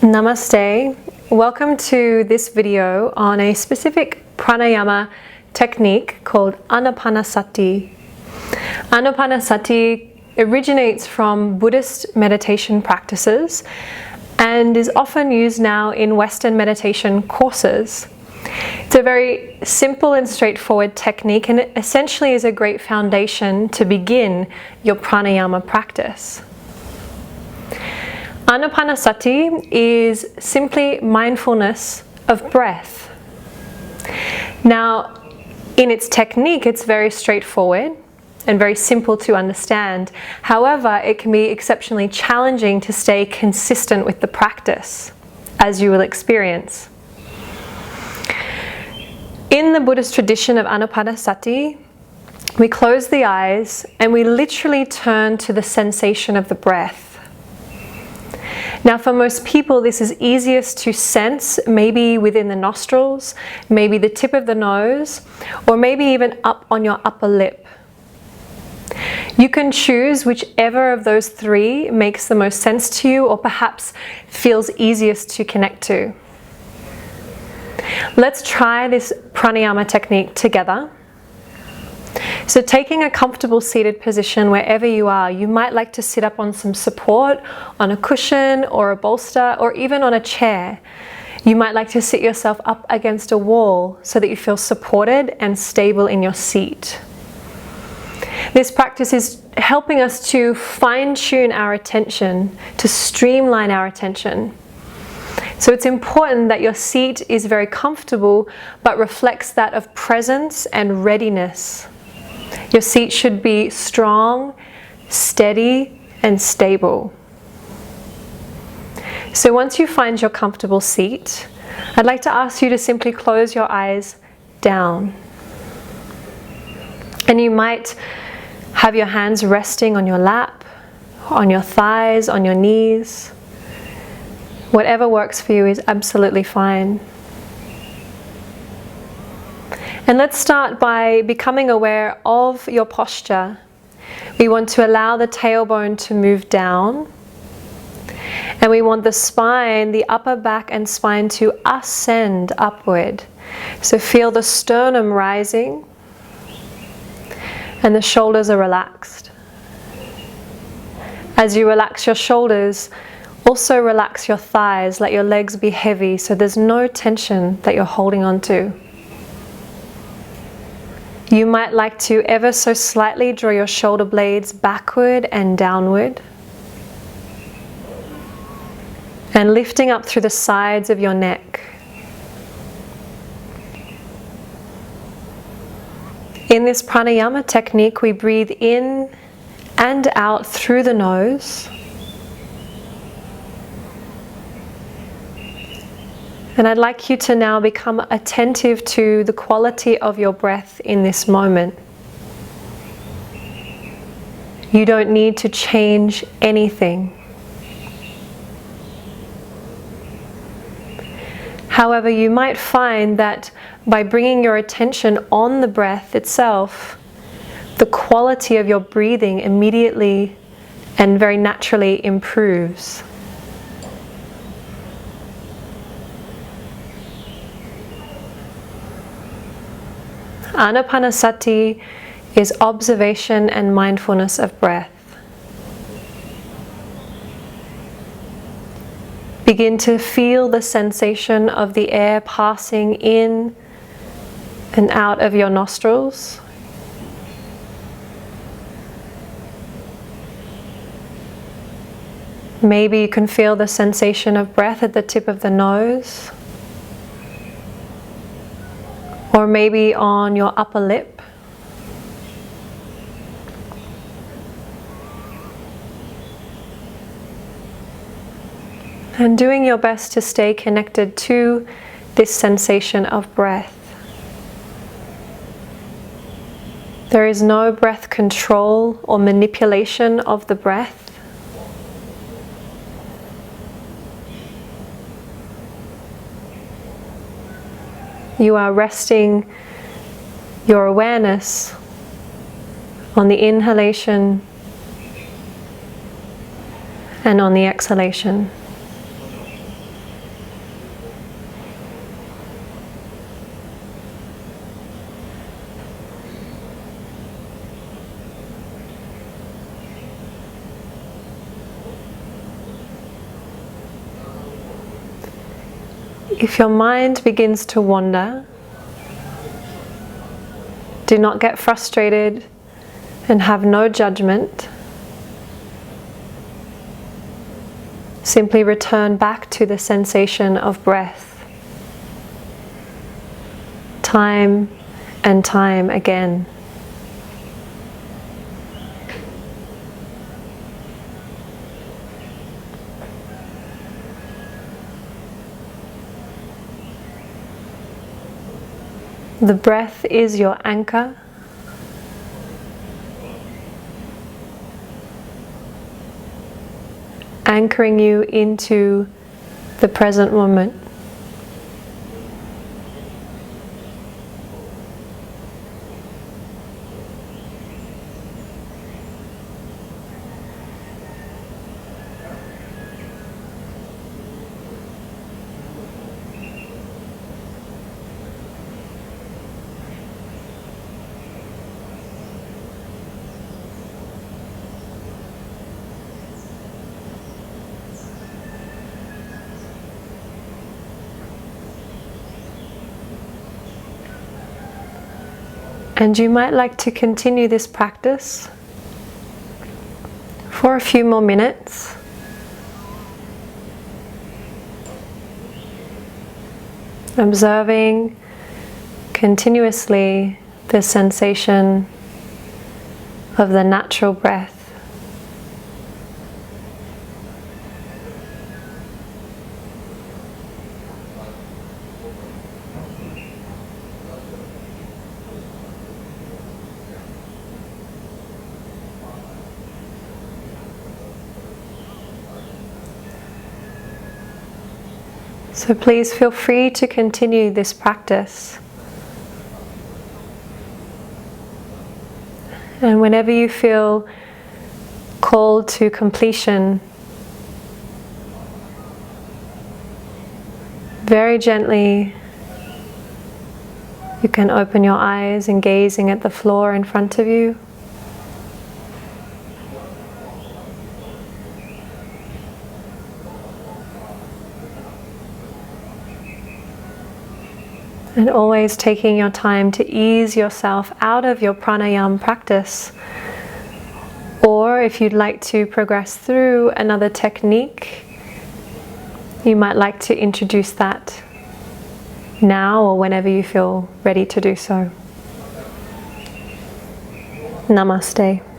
Namaste. Welcome to this video on a specific pranayama technique called Anapana Sati. Anapana Sati originates from Buddhist meditation practices and is often used now in Western meditation courses. It's a very simple and straightforward technique, and it essentially is a great foundation to begin your pranayama practice. Anapana Sati is simply mindfulness of breath. Now, in its technique, it's very straightforward and very simple to understand. However, it can be exceptionally challenging to stay consistent with the practice, as you will experience. In the Buddhist tradition of Anapana Sati, we close the eyes and we literally turn to the sensation of the breath. Now, for most people, this is easiest to sense maybe within the nostrils, maybe the tip of the nose, or maybe even up on your upper lip. You can choose whichever of those three makes the most sense to you, or perhaps feels easiest to connect to. Let's try this pranayama technique together. So taking a comfortable seated position wherever you are, you might like to sit up on some support, on a cushion or a bolster, or even on a chair. You might like to sit yourself up against a wall so that you feel supported and stable in your seat. This practice is helping us to fine-tune our attention, to streamline our attention. So it's important that your seat is very comfortable but reflects that of presence and readiness. Your seat should be strong, steady, and stable. So once you find your comfortable seat, I'd like to ask you to simply close your eyes down. And you might have your hands resting on your lap, on your thighs, on your knees. Whatever works for you is absolutely fine. And let's start by becoming aware of your posture. We want to allow the tailbone to move down. And we want the spine, the upper back and spine, to ascend upward. So feel the sternum rising and the shoulders are relaxed. As you relax your shoulders, also relax your thighs, let your legs be heavy so there's no tension that you're holding on to. You might like to ever so slightly draw your shoulder blades backward and downward. And lifting up through the sides of your neck. In this pranayama technique, we breathe in and out through the nose. And I'd like you to now become attentive to the quality of your breath in this moment. You don't need to change anything. However, you might find that by bringing your attention on the breath itself, the quality of your breathing immediately and very naturally improves. Anapana Sati is observation and mindfulness of breath. Begin to feel the sensation of the air passing in and out of your nostrils. Maybe you can feel the sensation of breath at the tip of the nose. Or maybe on your upper lip. And doing your best to stay connected to this sensation of breath. There is no breath control or manipulation of the breath. You are resting your awareness on the inhalation and on the exhalation. If your mind begins to wander, do not get frustrated and have no judgment. Simply return back to the sensation of breath, time and time again. The breath is your anchor. Anchoring you into the present moment. And you might like to continue this practice for a few more minutes. Observing continuously the sensation of the natural breath. So please feel free to continue this practice. And whenever you feel called to completion, very gently you can open your eyes and gazing at the floor in front of you. And always taking your time to ease yourself out of your pranayama practice. Or if you'd like to progress through another technique, you might like to introduce that now or whenever you feel ready to do so. Namaste.